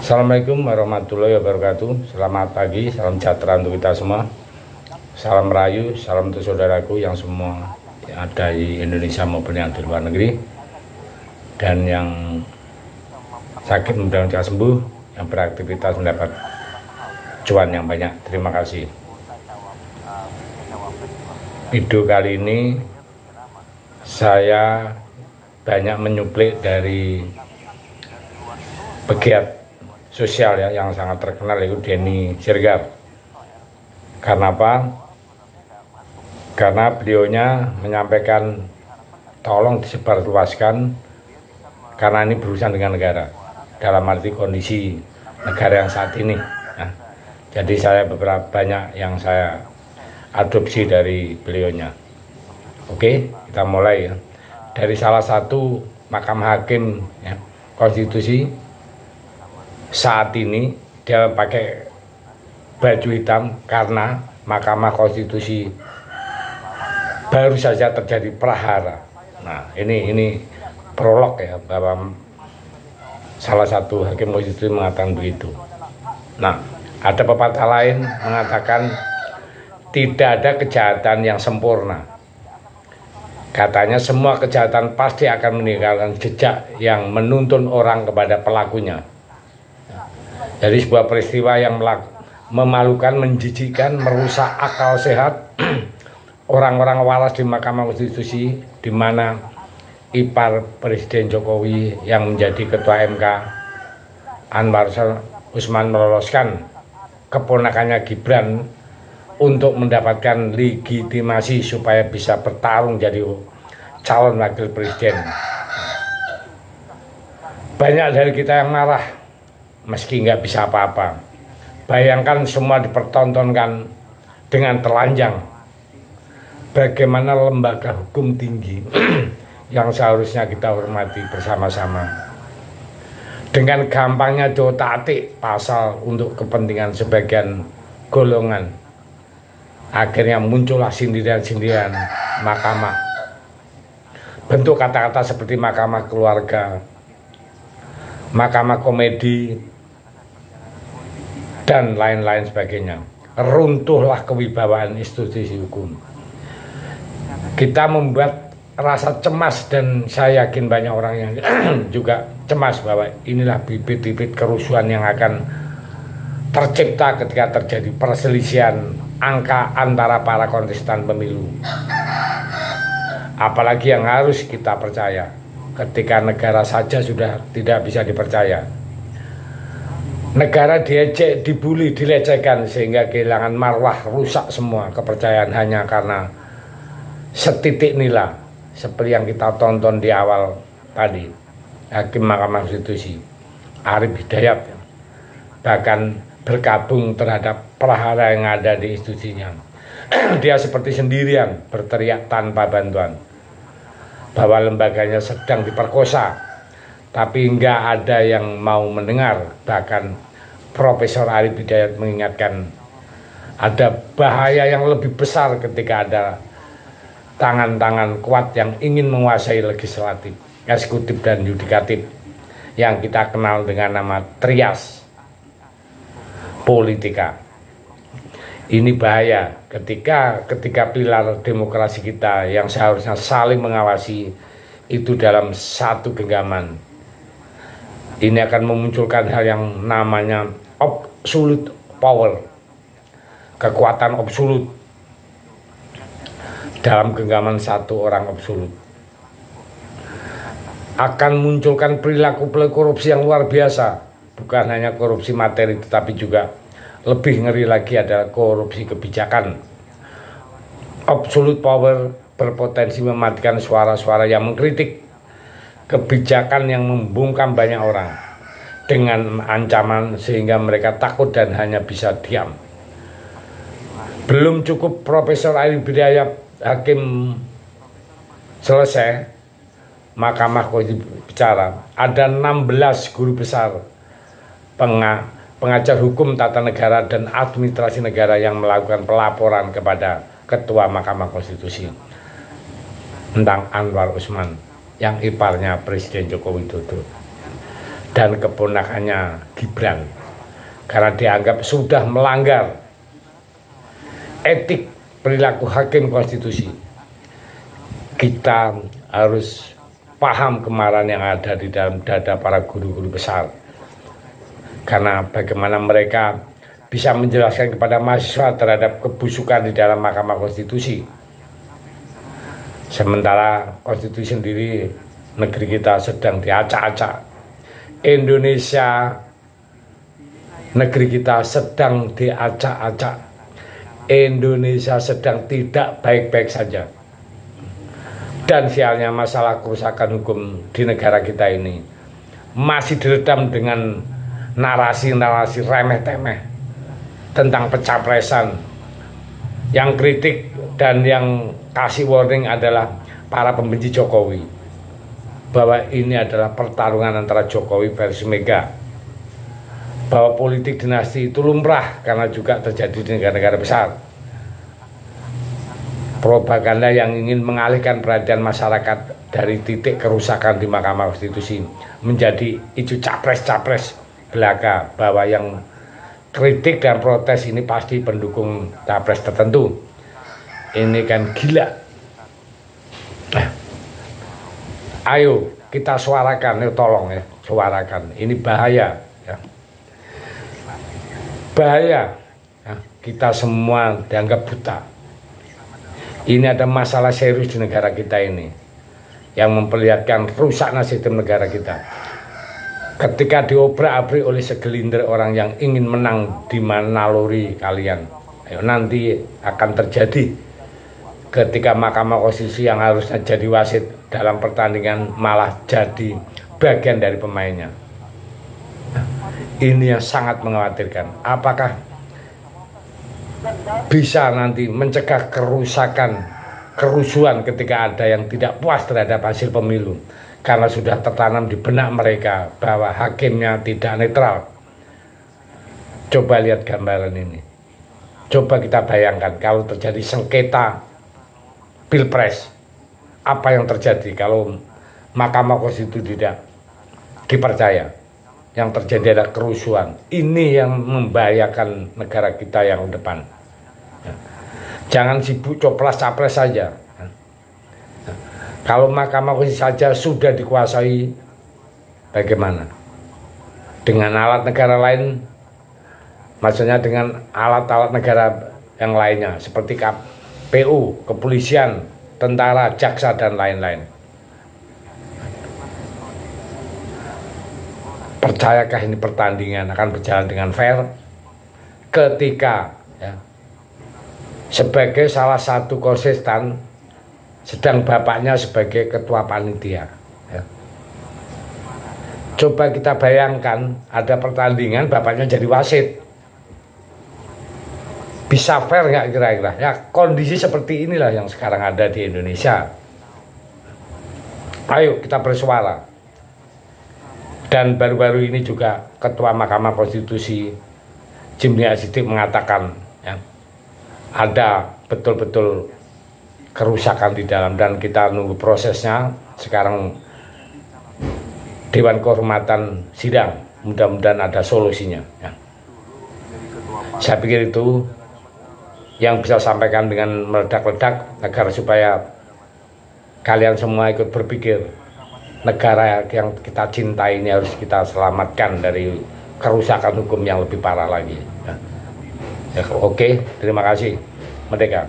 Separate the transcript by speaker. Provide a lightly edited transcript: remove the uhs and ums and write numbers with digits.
Speaker 1: Assalamualaikum warahmatullahi wabarakatuh. Selamat pagi, salam sejahtera untuk kita semua. Salam rayu, salam untuk saudaraku yang semua yang ada di Indonesia maupun yang di luar negeri. Dan yang sakit mudah-mudahan sembuh, yang beraktivitas mendapat cuan yang banyak. Terima kasih. Video kali ini saya banyak menyuplik dari pegiat sosial ya yang sangat terkenal, yaitu Denny Siregar. Karena apa? Karena beliaunya menyampaikan tolong disebarluaskan karena ini berurusan dengan negara, dalam arti kondisi negara yang saat ini ya. Jadi saya banyak yang saya adopsi dari beliaunya. Oke, kita mulai ya. Dari salah satu Mahkamah Hakim ya, Konstitusi. Saat ini dia pakai baju hitam karena Mahkamah Konstitusi baru saja terjadi prahara. Nah, ini prolog ya, bahwa salah satu hakim konstitusi mengatakan begitu. Nah, ada pepatah lain mengatakan tidak ada kejahatan yang sempurna. Katanya semua kejahatan pasti akan meninggalkan jejak yang menuntun orang kepada pelakunya. Dari sebuah peristiwa yang memalukan, menjijikkan, merusak akal sehat orang-orang waras di Mahkamah Konstitusi, di mana ipar Presiden Jokowi yang menjadi Ketua MK Anwar Usman meloloskan keponakannya Gibran untuk mendapatkan legitimasi supaya bisa bertarung jadi calon wakil presiden. Banyak dari kita yang marah meski nggak bisa apa-apa. Bayangkan semua dipertontonkan dengan telanjang. Bagaimana lembaga hukum tinggi yang seharusnya kita hormati bersama-sama, dengan gampangnya diotak-atik pasal untuk kepentingan sebagian golongan. Akhirnya muncullah sindiran-sindiran mahkamah. Bentuk kata-kata seperti mahkamah keluarga, mahkamah komedi, dan lain-lain sebagainya. Runtuhlah kewibawaan institusi hukum. Kita membuat rasa cemas, dan saya yakin banyak orang yang juga cemas bahwa inilah bibit-bibit kerusuhan yang akan tercipta ketika terjadi perselisihan angka antara para kontestan pemilu. Apalagi yang harus kita percaya ketika negara saja sudah tidak bisa dipercaya. Negara diejek, dibully, dilecehkan sehingga kehilangan marwah, rusak semua kepercayaan hanya karena setitik nila seperti yang kita tonton di awal tadi. Hakim Mahkamah Konstitusi Arief Hidayat bahkan bergabung terhadap prahara yang ada di institusinya. Dia seperti sendirian berteriak tanpa bantuan bahwa lembaganya sedang diperkosa, tapi nggak ada yang mau mendengar. Bahkan Profesor Arief Hidayat mengingatkan ada bahaya yang lebih besar ketika ada tangan-tangan kuat yang ingin menguasai legislatif, eksekutif, dan yudikatif yang kita kenal dengan nama trias politika. Ini bahaya ketika pilar demokrasi kita yang seharusnya saling mengawasi itu dalam satu genggaman. Ini akan memunculkan hal yang namanya absolute power, kekuatan absolut dalam genggaman satu orang absolut. Akan munculkan perilaku korupsi yang luar biasa, bukan hanya korupsi materi tetapi juga lebih ngeri lagi adalah korupsi kebijakan. Absolute power berpotensi mematikan suara-suara yang mengkritik kebijakan yang membungkam banyak orang dengan ancaman sehingga mereka takut dan hanya bisa diam. Belum cukup Profesor Arief Hidayat hakim selesai, Mahkamah Konstitusi bicara, ada 16 guru besar pengajar hukum tata negara dan administrasi negara yang melakukan pelaporan kepada Ketua Mahkamah Konstitusi tentang Anwar Usman yang iparnya Presiden Joko Widodo. dan keponakannya Gibran, karena dianggap sudah melanggar etik perilaku hakim konstitusi. Kita harus paham kemarahan yang ada di dalam dada para guru-guru besar, karena bagaimana mereka bisa menjelaskan kepada mahasiswa terhadap kebusukan di dalam Mahkamah Konstitusi, sementara konstitusi sendiri negeri kita sedang diacak-acak. Indonesia, negeri kita sedang diacak-acak. Indonesia sedang tidak baik-baik saja. Dan sialnya masalah kerusakan hukum di negara kita ini masih diredam dengan narasi-narasi remeh-temeh tentang pencapresan. Yang kritik dan yang kasih warning adalah para pembenci Jokowi, bahwa ini adalah pertarungan antara Jokowi versus Mega, bahwa politik dinasti itu lumrah karena juga terjadi di negara-negara besar. Propaganda yang ingin mengalihkan perhatian masyarakat dari titik kerusakan di Mahkamah Konstitusi menjadi isu capres-capres belaka, bahwa yang kritik dan protes ini pasti pendukung capres tertentu. Ini kan gila. Ayo kita suarakan, tolong ya, suarakan. Ini bahaya, ya. Bahaya, ya. Kita semua dianggap buta. Ini ada masalah serius di negara kita ini yang memperlihatkan rusaknya sistem negara kita. Ketika diobrak-abrik oleh segelintir orang yang ingin menang di naluri kalian, ayo nanti akan terjadi ketika Mahkamah Konstitusi yang harusnya jadi wasit dalam pertandingan malah jadi bagian dari pemainnya. Ini yang sangat mengkhawatirkan. Apakah bisa nanti mencegah kerusuhan ketika ada yang tidak puas terhadap hasil pemilu, karena sudah tertanam di benak mereka bahwa hakimnya tidak netral. Coba lihat gambaran ini. Coba kita bayangkan kalau terjadi sengketa Pilpres, apa yang terjadi kalau Mahkamah Konstitusi tidak dipercaya? Yang terjadi adalah kerusuhan. Ini yang membahayakan negara kita yang depan. Jangan sibuk coplas-capres saja. Kalau Mahkamah Konstitusi saja sudah dikuasai, bagaimana dengan alat negara lain? Maksudnya dengan alat-alat negara yang lainnya seperti KPU, kepolisian, tentara, jaksa, dan lain-lain. Percayakah ini pertandingan akan berjalan dengan fair ketika ya, sebagai salah satu konsisten sedang bapaknya sebagai ketua panitia ya. Coba kita bayangkan ada pertandingan bapaknya jadi wasit, bisa fair nggak kira-kira? Ya kondisi seperti inilah yang sekarang ada di Indonesia. Ayo kita bersuara. Dan baru-baru ini juga Ketua Mahkamah Konstitusi Jimli Azidik mengatakan ya, ada betul-betul kerusakan di dalam, dan kita nunggu prosesnya. Sekarang Dewan Kehormatan sidang, mudah-mudahan ada solusinya ya. Saya pikir itu yang bisa sampaikan dengan meledak-ledak, agar supaya kalian semua ikut berpikir negara yang kita cintai ini harus kita selamatkan dari kerusakan hukum yang lebih parah lagi ya. Ya, oke, terima kasih. Merdeka.